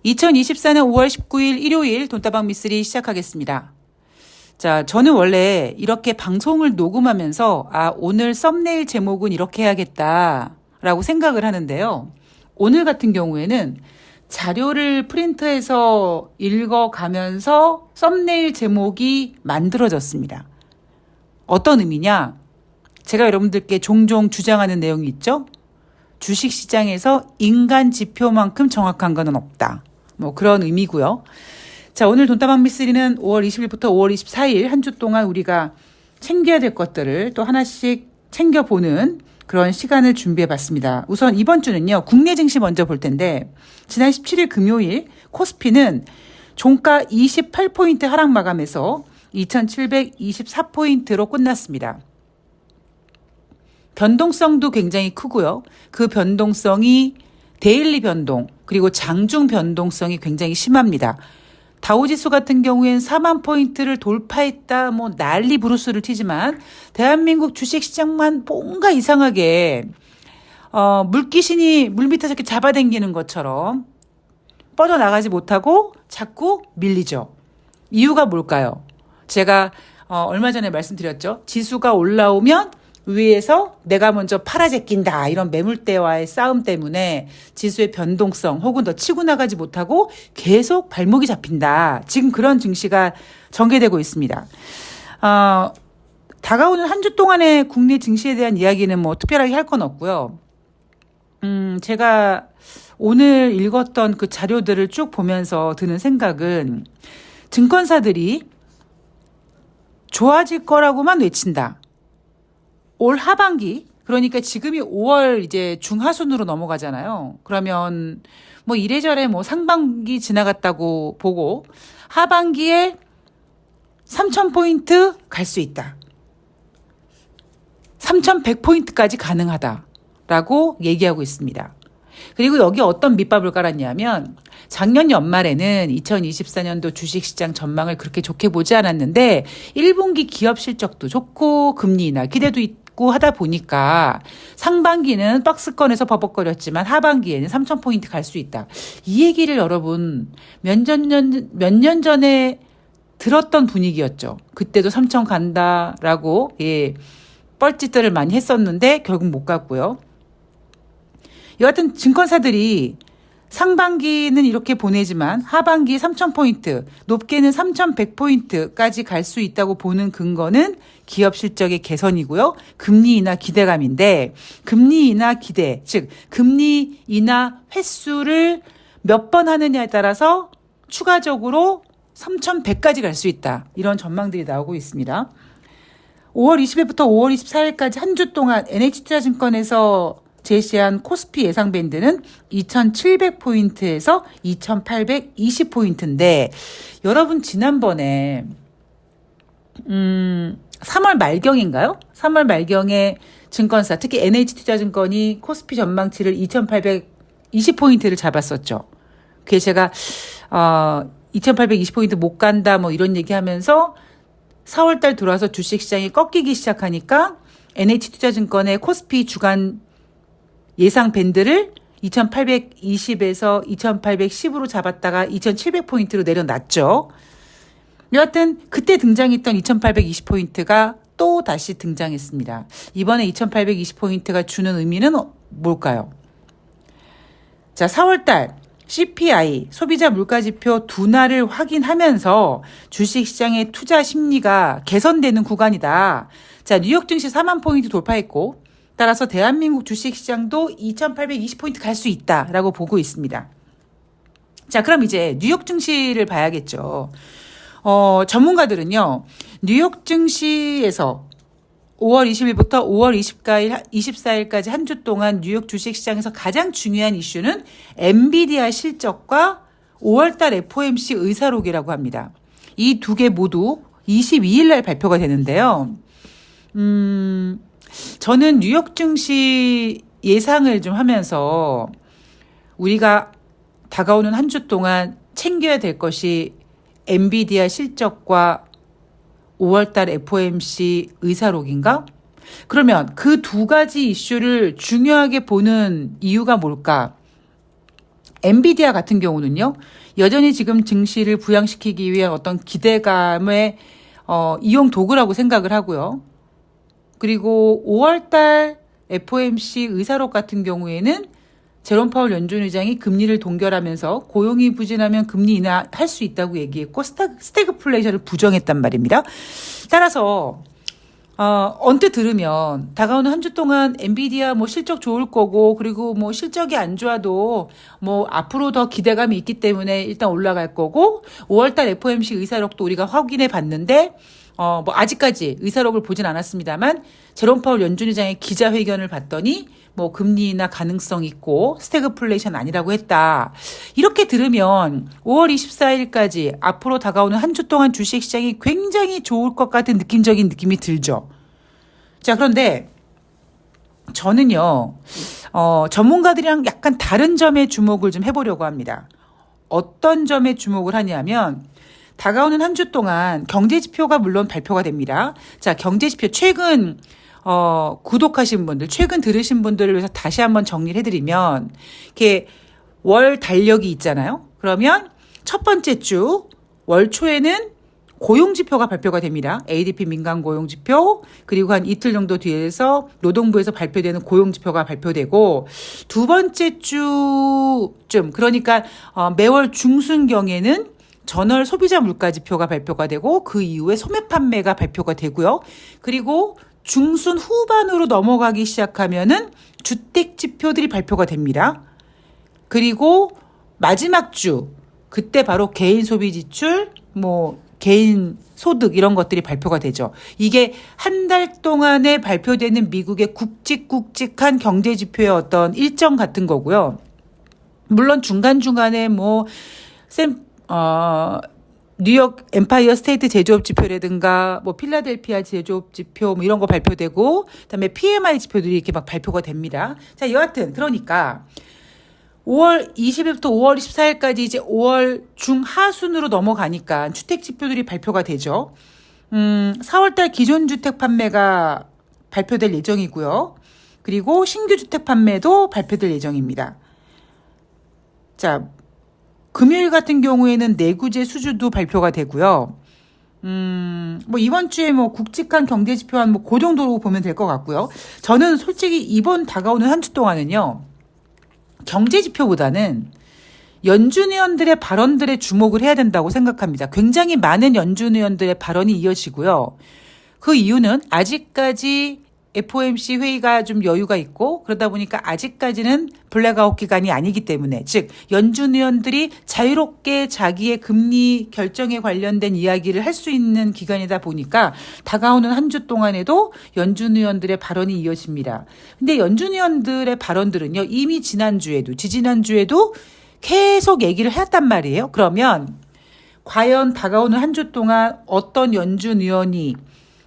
2024년 5월 19일 일요일 돈다방 미쓰리 시작하겠습니다. 자, 저는 원래 이렇게 방송을 녹음하면서 오늘 썸네일 제목은 이렇게 해야겠다라고 생각을 하는데요. 오늘 같은 경우에는 자료를 프린트해서 읽어가면서 썸네일 제목이 만들어졌습니다. 어떤 의미냐? 제가 여러분들께 종종 주장하는 내용이 있죠? 주식시장에서 인간 지표만큼 정확한 건 없다. 뭐 그런 의미고요. 자, 오늘 돈다방 미쓰리는 5월 20일부터 5월 24일 한 주 동안 우리가 챙겨야 될 것들을 또 하나씩 챙겨보는 그런 시간을 준비해봤습니다. 우선 이번 주는요, 국내 증시 먼저 볼 텐데 지난 17일 금요일 코스피는 종가 28포인트 하락 마감해서 2724포인트로 끝났습니다. 변동성도 굉장히 크고요. 그 변동성이 데일리 변동 그리고 장중 변동성이 굉장히 심합니다. 다우지수 같은 경우엔 4만 포인트를 돌파했다 뭐 난리 부르스를 튀지만 대한민국 주식시장만 뭔가 이상하게 물귀신이 물밑에서 이렇게 잡아당기는 것처럼 뻗어나가지 못하고 자꾸 밀리죠. 이유가 뭘까요? 제가 얼마 전에 말씀드렸죠. 지수가 올라오면 위에서 내가 먼저 팔아제낀다 이런 매물대와의 싸움 때문에 지수의 변동성 혹은 더 치고 나가지 못하고 계속 발목이 잡힌다. 지금 그런 증시가 전개되고 있습니다. 다가오는 한 주 동안의 국내 증시에 대한 이야기는 뭐 특별하게 할 건 없고요. 제가 오늘 읽었던 그 자료들을 쭉 보면서 드는 생각은 증권사들이 좋아질 거라고만 외친다. 올 하반기, 그러니까 지금이 5월 이제 중하순으로 넘어가잖아요. 그러면 뭐 이래저래 뭐 상반기 지나갔다고 보고 하반기에 3,000포인트 갈 수 있다. 3,100포인트까지 가능하다라고 얘기하고 있습니다. 그리고 여기 어떤 밑밥을 깔았냐면 작년 연말에는 2024년도 주식시장 전망을 그렇게 좋게 보지 않았는데 1분기 기업 실적도 좋고 금리 인하 기대도 있고 하다 보니까 상반기는 박스권에서 버벅거렸지만 하반기에는 3,000포인트 갈 수 있다. 이 얘기를 여러분 몇 년 전에 들었던 분위기였죠. 그때도 3,000 간다라고 뻘짓들을 많이 했었는데 결국 못 갔고요. 여하튼 증권사들이 상반기는 이렇게 보내지만 하반기 3,000포인트, 높게는 3,100포인트까지 갈 수 있다고 보는 근거는 기업 실적의 개선이고요. 금리 인하 기대감인데 금리 인하 기대, 즉 금리 인하 횟수를 몇 번 하느냐에 따라서 추가적으로 3,100까지 갈 수 있다. 이런 전망들이 나오고 있습니다. 5월 20일부터 5월 24일까지 한 주 동안 NH투자증권에서 제시한 코스피 예상 밴드는 2,700포인트에서 2,820포인트인데 여러분 지난번에 3월 말경인가요? 3월 말경에 증권사 특히 NH투자증권이 코스피 전망치를 2,820포인트를 잡았었죠. 그래서 제가 2,820포인트 못 간다 뭐 이런 얘기하면서 4월달 들어와서 주식시장이 꺾이기 시작하니까 NH투자증권의 코스피 주간 예상 밴드를 2,820에서 2,810으로 잡았다가 2,700포인트로 내려놨죠. 여하튼 그때 등장했던 2,820포인트가 또 다시 등장했습니다. 이번에 2,820포인트가 주는 의미는 뭘까요? 자, 4월달 CPI, 소비자 물가지표 둔화를 확인하면서 주식시장의 투자 심리가 개선되는 구간이다. 자, 뉴욕 증시 4만 포인트 돌파했고 따라서 대한민국 주식시장도 2,820포인트 갈 수 있다라고 보고 있습니다. 자, 그럼 이제 뉴욕 증시를 봐야겠죠. 전문가들은요, 뉴욕 증시에서 5월 20일부터 5월 24일까지 한 주 동안 뉴욕 주식시장에서 가장 중요한 이슈는 엔비디아 실적과 5월달 FOMC 의사록이라고 합니다. 이 두 개 모두 22일 날 발표가 되는데요. 저는 뉴욕 증시 예상을 좀 하면서 우리가 다가오는 한 주 동안 챙겨야 될 것이 엔비디아 실적과 5월달 FOMC 의사록인가? 그러면 그 두 가지 이슈를 중요하게 보는 이유가 뭘까? 엔비디아 같은 경우는요, 여전히 지금 증시를 부양시키기 위한 어떤 기대감의 이용 도구라고 생각을 하고요. 그리고 5월달 FOMC 의사록 같은 경우에는 제롬 파월 연준 의장이 금리를 동결하면서 고용이 부진하면 금리 인하할 수 있다고 얘기했고 스태그플레이션을 부정했단 말입니다. 따라서 언뜻 들으면 다가오는 한 주 동안 엔비디아 뭐 실적 좋을 거고 그리고 뭐 실적이 안 좋아도 뭐 앞으로 더 기대감이 있기 때문에 일단 올라갈 거고 5월달 FOMC 의사록도 우리가 확인해 봤는데 뭐 아직까지 의사록을 보진 않았습니다만 제롬 파월 연준 의장의 기자회견을 봤더니 뭐 금리 인하 가능성 있고 스태그플레이션 아니라고 했다. 이렇게 들으면 5월 24일까지 앞으로 다가오는 한 주 동안 주식시장이 굉장히 좋을 것 같은 느낌적인 느낌이 들죠. 자, 그런데 저는요, 전문가들이랑 약간 다른 점에 주목을 좀 해보려고 합니다. 어떤 점에 주목을 하냐면 다가오는 한 주 동안 경제지표가 물론 발표가 됩니다. 자, 경제지표 최근 구독하신 분들, 최근 들으신 분들을 위해서 다시 한번 정리를 해드리면, 이렇게 월 달력이 있잖아요. 그러면 첫 번째 주, 월 초에는 고용지표가 발표가 됩니다. ADP 민간 고용지표, 그리고 한 이틀 정도 뒤에서 노동부에서 발표되는 고용지표가 발표되고, 두 번째 주쯤, 그러니까 매월 중순경에는 전월 소비자 물가지표가 발표가 되고, 그 이후에 소매 판매가 발표가 되고요. 그리고 중순 후반으로 넘어가기 시작하면은 주택 지표들이 발표가 됩니다. 그리고 마지막 주, 그때 바로 개인 소비 지출, 뭐 개인 소득 이런 것들이 발표가 되죠. 이게 한 달 동안에 발표되는 미국의 굵직굵직한 경제 지표의 어떤 일정 같은 거고요. 물론 중간중간에 뭐 뉴욕 엠파이어 스테이트 제조업 지표라든가 뭐 필라델피아 제조업 지표 뭐 이런 거 발표되고 그다음에 PMI 지표들이 이렇게 막 발표가 됩니다. 자, 여하튼 그러니까 5월 20일부터 5월 24일까지 이제 5월 중하순으로 넘어가니까 주택 지표들이 발표가 되죠. 4월달 기존 주택 판매가 발표될 예정이고요. 그리고 신규 주택 판매도 발표될 예정입니다. 자, 금요일 같은 경우에는 내구재 수주도 발표가 되고요. 뭐 이번 주에 뭐 굵직한 경제 지표 한 뭐 그 정도로 보면 될 것 같고요. 저는 솔직히 이번 다가오는 한 주 동안은요, 경제 지표보다는 연준 의원들의 발언들에 주목을 해야 된다고 생각합니다. 굉장히 많은 연준 의원들의 발언이 이어지고요. 그 이유는 아직까지 FOMC 회의가 좀 여유가 있고 그러다 보니까 아직까지는 블랙아웃 기간이 아니기 때문에, 즉 연준 의원들이 자유롭게 자기의 금리 결정에 관련된 이야기를 할 수 있는 기간이다 보니까 다가오는 한 주 동안에도 연준 의원들의 발언이 이어집니다. 근데 연준 의원들의 발언들은요, 이미 지난주에도 지지난주에도 계속 얘기를 했단 말이에요. 그러면 과연 다가오는 한 주 동안 어떤 연준 의원이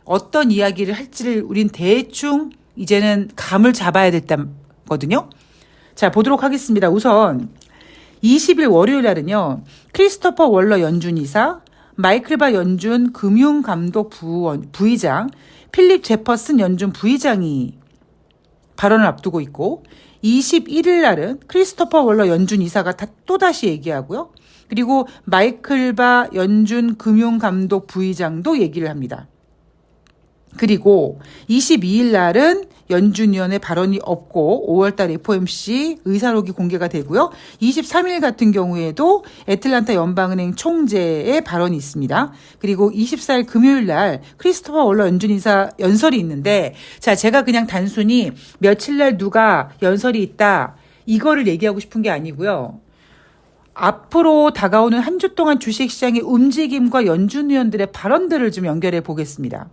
어떤 이야기를 할지를 우린 대충 이제는 감을 잡아야 됐다거든요. 자, 보도록 하겠습니다. 우선 20일 월요일 날은요, 크리스토퍼 월러 연준이사, 마이클 바 연준 금융감독 부의장, 필립 제퍼슨 연준 부의장이 발언을 앞두고 있고, 21일 날은 크리스토퍼 월러 연준이사가 또다시 얘기하고요. 그리고 마이클 바 연준 금융감독 부의장도 얘기를 합니다. 그리고 22일 날은 연준위원회 발언이 없고 5월달 FOMC 의사록이 공개가 되고요. 23일 같은 경우에도 애틀란타 연방은행 총재의 발언이 있습니다. 그리고 24일 금요일 날 크리스토퍼 월러 연준이사 연설이 있는데, 자, 제가 그냥 단순히 며칠 날 누가 연설이 있다 이거를 얘기하고 싶은 게 아니고요. 앞으로 다가오는 한 주 동안 주식시장의 움직임과 연준 위원들의 발언들을 좀 연결해 보겠습니다.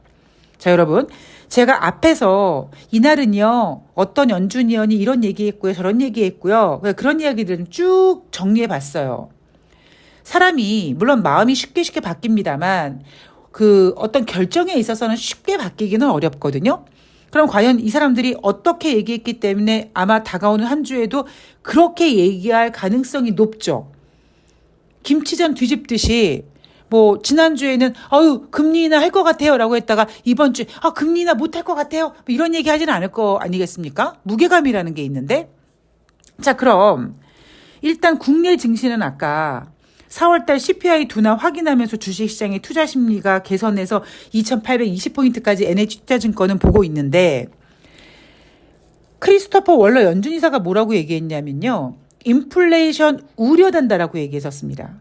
자, 여러분, 제가 앞에서 이날은요, 어떤 연준 위원이 이런 얘기했고요, 저런 얘기했고요, 그런 이야기들을 쭉 정리해 봤어요. 사람이 물론 마음이 쉽게 바뀝니다만 그 어떤 결정에 있어서는 쉽게 바뀌기는 어렵거든요. 그럼 과연 이 사람들이 어떻게 얘기했기 때문에 아마 다가오는 한 주에도 그렇게 얘기할 가능성이 높죠. 김치전 뒤집듯이 뭐 지난주에는 금리 인하 할 것 같아요 라고 했다가 이번 주에 금리 인하 못 할 것 같아요, 뭐 이런 얘기 하지는 않을 거 아니겠습니까? 무게감이라는 게 있는데, 자, 그럼 일단 국내 증시는 아까 4월달 CPI 둔화 확인하면서 주식시장의 투자 심리가 개선해서 2820포인트까지 NH투자증권은 보고 있는데 크리스토퍼 월러 연준이사가 뭐라고 얘기했냐면요. 인플레이션 우려된다라고 얘기했었습니다.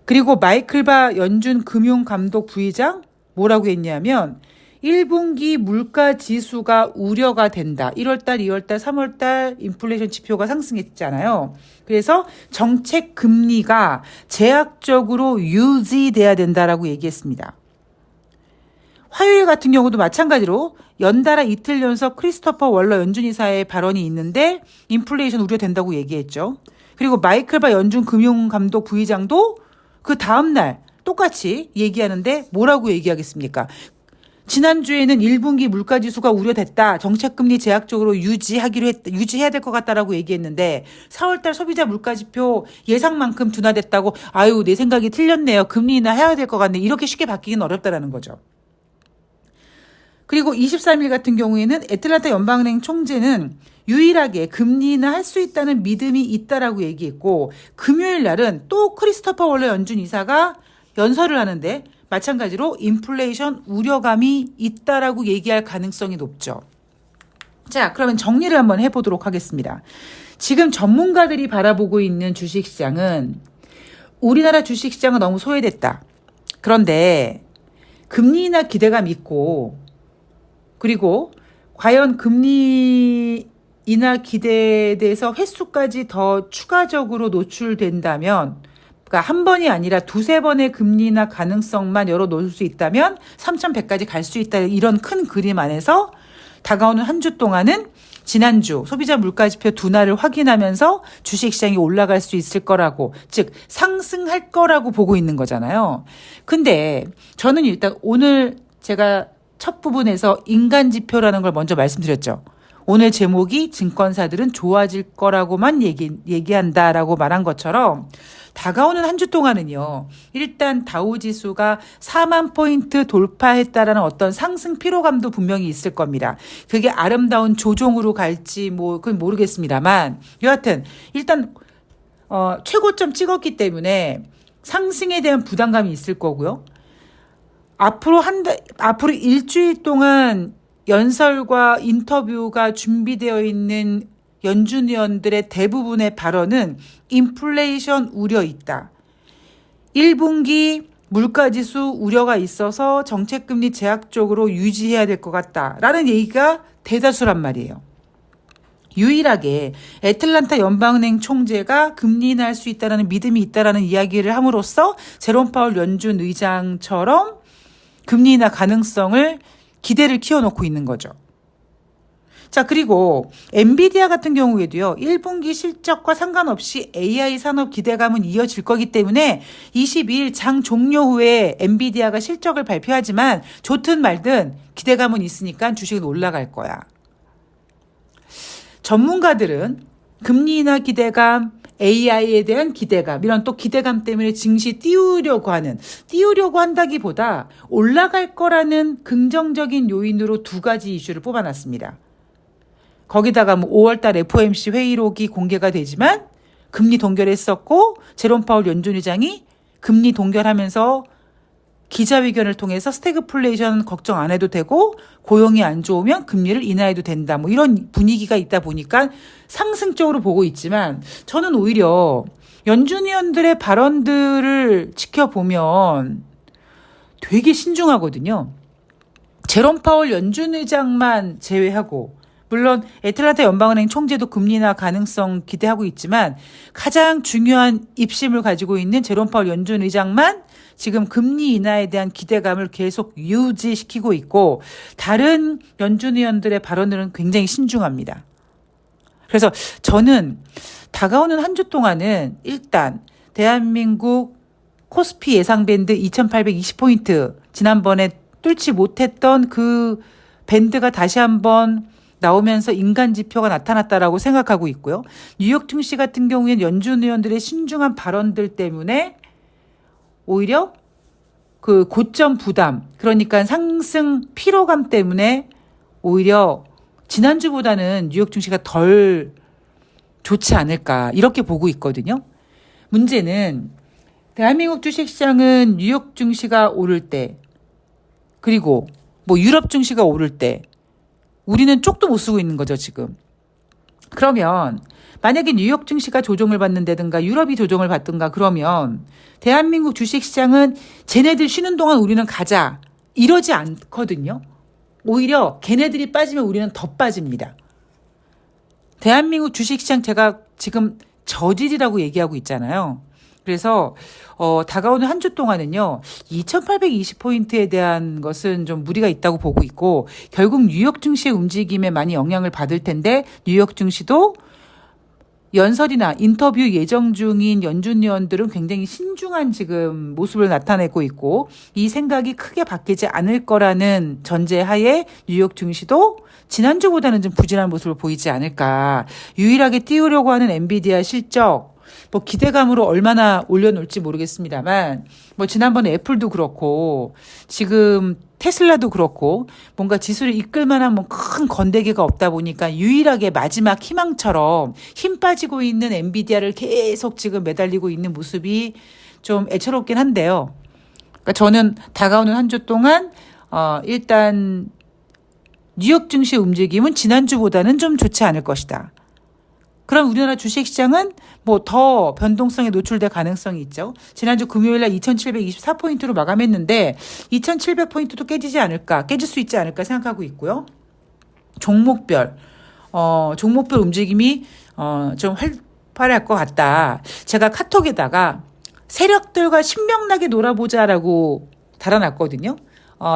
그리고 마이클 바 연준 금융감독 부의장 뭐라고 했냐면 1분기 물가 지수가 우려가 된다. 1월달, 2월달, 3월달 인플레이션 지표가 상승했잖아요. 그래서 정책 금리가 제약적으로 유지돼야 된다라고 얘기했습니다. 화요일 같은 경우도 마찬가지로 연달아 이틀 연속 크리스토퍼 월러 연준이사의 발언이 있는데 인플레이션 우려된다고 얘기했죠. 그리고 마이클 바 연준 금융감독 부의장도 그 다음날 똑같이 얘기하는데 뭐라고 얘기하겠습니까? 지난주에는 1분기 물가지수가 우려됐다. 정책금리 제약적으로 유지해야 될 것 같다라고 얘기했는데 4월달 소비자 물가지표 예상만큼 둔화됐다고 아유 내 생각이 틀렸네요. 금리 인하해야 될 것 같네. 이렇게 쉽게 바뀌기는 어렵다라는 거죠. 그리고 23일 같은 경우에는 애틀란타 연방은행 총재는 유일하게 금리 인하할 수 있다는 믿음이 있다라고 얘기했고 금요일 날은 또 크리스토퍼 월러 연준 이사가 연설을 하는데 마찬가지로 인플레이션 우려감이 있다라고 얘기할 가능성이 높죠. 자, 그러면 정리를 한번 해보도록 하겠습니다. 지금 전문가들이 바라보고 있는 주식시장은 우리나라 주식시장은 너무 소외됐다. 그런데 금리 인하 기대감 있고 그리고 과연 금리 인하 기대에 대해서 횟수까지 더 추가적으로 노출된다면 그러니까 한 번이 아니라 두세 번의 금리 인하 가능성만 열어놓을 수 있다면 3,100까지 갈 수 있다. 이런 큰 그림 안에서 다가오는 한 주 동안은 지난주 소비자 물가지표 둔화를 확인하면서 주식시장이 올라갈 수 있을 거라고 즉 상승할 거라고 보고 있는 거잖아요. 근데 저는 일단 오늘 제가 첫 부분에서 인간지표라는 걸 먼저 말씀드렸죠. 오늘 제목이 증권사들은 좋아질 거라고만 얘기한다라고 말한 것처럼 다가오는 한 주 동안은요. 일단 다우지수가 4만 포인트 돌파했다라는 어떤 상승 피로감도 분명히 있을 겁니다. 그게 아름다운 조종으로 갈지 그건 모르겠습니다만 여하튼 일단 최고점 찍었기 때문에 상승에 대한 부담감이 있을 거고요. 앞으로 일주일 동안 연설과 인터뷰가 준비되어 있는 연준 의원들의 대부분의 발언은 인플레이션 우려 있다. 1분기 물가지수 우려가 있어서 정책금리 제약적으로 유지해야 될 것 같다라는 얘기가 대다수란 말이에요. 유일하게 애틀란타 연방은행 총재가 금리 인하할 수 있다는 믿음이 있다라는 이야기를 함으로써 제롬 파월 연준 의장처럼 금리 인하 가능성을 기대를 키워놓고 있는 거죠. 자, 그리고 엔비디아 같은 경우에도요. 1분기 실적과 상관없이 AI 산업 기대감은 이어질 거기 때문에 22일 장 종료 후에 엔비디아가 실적을 발표하지만 좋든 말든 기대감은 있으니까 주식은 올라갈 거야. 전문가들은 금리 인하 기대감, AI에 대한 기대감, 이런 또 기대감 때문에 증시 띄우려고 한다기보다 올라갈 거라는 긍정적인 요인으로 두 가지 이슈를 뽑아놨습니다. 거기다가 5월달 FOMC 회의록이 공개가 되지만 금리 동결했었고 제롬 파월 연준 의장이 금리 동결하면서 기자회견을 통해서 스태그플레이션 걱정 안 해도 되고 고용이 안 좋으면 금리를 인하해도 된다. 이런 분위기가 있다 보니까 상승적으로 보고 있지만 저는 오히려 연준 의원들의 발언들을 지켜보면 되게 신중하거든요. 제롬 파월 연준 의장만 제외하고 물론 애틀란타 연방은행 총재도 금리 인하 가능성 기대하고 있지만 가장 중요한 입심을 가지고 있는 제롬 파월 연준 의장만 지금 금리 인하에 대한 기대감을 계속 유지시키고 있고 다른 연준 의원들의 발언들은 굉장히 신중합니다. 그래서 저는 다가오는 한 주 동안은 일단 대한민국 코스피 예상밴드 2820포인트 지난번에 뚫지 못했던 그 밴드가 다시 한번 나오면서 인간 지표가 나타났다라고 생각하고 있고요. 뉴욕 증시 같은 경우에는 연준 의원들의 신중한 발언들 때문에 오히려 그 고점 부담, 그러니까 상승 피로감 때문에 오히려 지난주보다는 뉴욕 증시가 덜 좋지 않을까 이렇게 보고 있거든요. 문제는 대한민국 주식시장은 뉴욕 증시가 오를 때 그리고 뭐 유럽 증시가 오를 때 우리는 쪽도 못 쓰고 있는 거죠, 지금. 그러면 만약에 뉴욕 증시가 조정을 받는다든가 유럽이 조정을 받든가 그러면 대한민국 주식시장은 쟤네들 쉬는 동안 우리는 가자. 이러지 않거든요. 오히려 걔네들이 빠지면 우리는 더 빠집니다. 대한민국 주식시장 제가 지금 저질이라고 얘기하고 있잖아요. 그래서 다가오는 한 주 동안은요. 2820포인트에 대한 것은 좀 무리가 있다고 보고 있고 결국 뉴욕 증시의 움직임에 많이 영향을 받을 텐데 뉴욕 증시도 연설이나 인터뷰 예정 중인 연준 의원들은 굉장히 신중한 지금 모습을 나타내고 있고 이 생각이 크게 바뀌지 않을 거라는 전제하에 뉴욕 증시도 지난주보다는 좀 부진한 모습을 보이지 않을까. 유일하게 띄우려고 하는 엔비디아 실적 뭐 기대감으로 얼마나 올려놓을지 모르겠습니다만 뭐 지난번에 애플도 그렇고 지금 테슬라도 그렇고 뭔가 지수를 이끌 만한 뭐 큰 건데기가 없다 보니까 유일하게 마지막 희망처럼 힘 빠지고 있는 엔비디아를 계속 지금 매달리고 있는 모습이 좀 애처롭긴 한데요. 그러니까 저는 다가오는 한 주 동안 일단 뉴욕 증시 움직임은 지난주보다는 좀 좋지 않을 것이다. 그럼 우리나라 주식시장은 뭐 더 변동성에 노출될 가능성이 있죠. 지난주 금요일날 2724포인트로 마감했는데 2700포인트도 깨지지 않을까, 깨질 수 있지 않을까 생각하고 있고요. 종목별 움직임이 좀 활발할 것 같다. 제가 카톡에다가 세력들과 신명나게 놀아보자라고 달아놨거든요.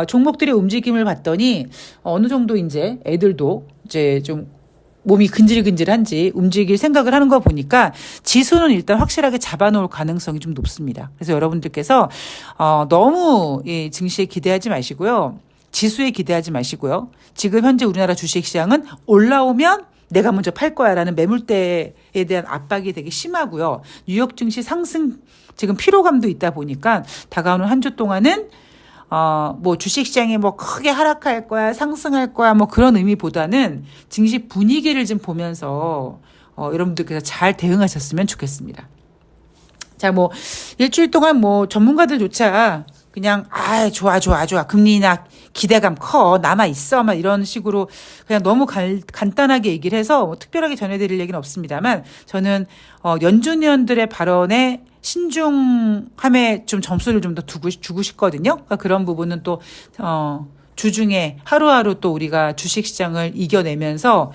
종목들의 움직임을 봤더니 어느 정도 이제 애들도 이제 좀 몸이 근질근질한지 움직일 생각을 하는 거 보니까 지수는 일단 확실하게 잡아놓을 가능성이 좀 높습니다. 그래서 여러분들께서 너무 이 증시에 기대하지 마시고요. 지수에 기대하지 마시고요. 지금 현재 우리나라 주식시장은 올라오면 내가 먼저 팔 거야라는 매물대에 대한 압박이 되게 심하고요. 뉴욕 증시 상승 지금 피로감도 있다 보니까 다가오는 한 주 동안은 뭐 주식시장이 뭐 크게 하락할 거야, 상승할 거야, 뭐 그런 의미보다는 증시 분위기를 좀 보면서 여러분들께서 잘 대응하셨으면 좋겠습니다. 자, 뭐 일주일 동안 뭐 전문가들조차 그냥 좋아 금리 인하 기대감 커 남아 있어 막 이런 식으로 그냥 너무 간단하게 얘기를 해서 뭐 특별하게 전해드릴 얘기는 없습니다만 저는 연준 의원들의 발언에 신중함에 좀 점수를 좀 더 주고 싶거든요. 그러니까 그런 부분은 또 주중에 하루하루 또 우리가 주식시장을 이겨내면서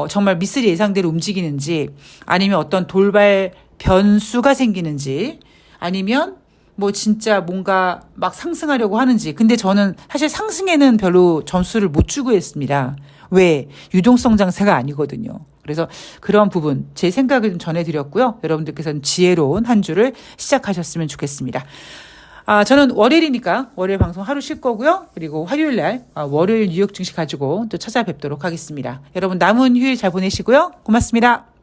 정말 미스리 예상대로 움직이는지 아니면 어떤 돌발 변수가 생기는지 아니면 뭐 진짜 뭔가 막 상승하려고 하는지. 근데 저는 사실 상승에는 별로 점수를 못 주고 있습니다. 왜? 유동성 장세가 아니거든요. 그래서 그런 부분 제 생각을 좀 전해드렸고요. 여러분들께서는 지혜로운 한 주를 시작하셨으면 좋겠습니다. 저는 월요일이니까 월요일 방송 하루 쉴 거고요. 그리고 화요일 날 월요일 뉴욕 증시 가지고 또 찾아뵙도록 하겠습니다. 여러분 남은 휴일 잘 보내시고요. 고맙습니다.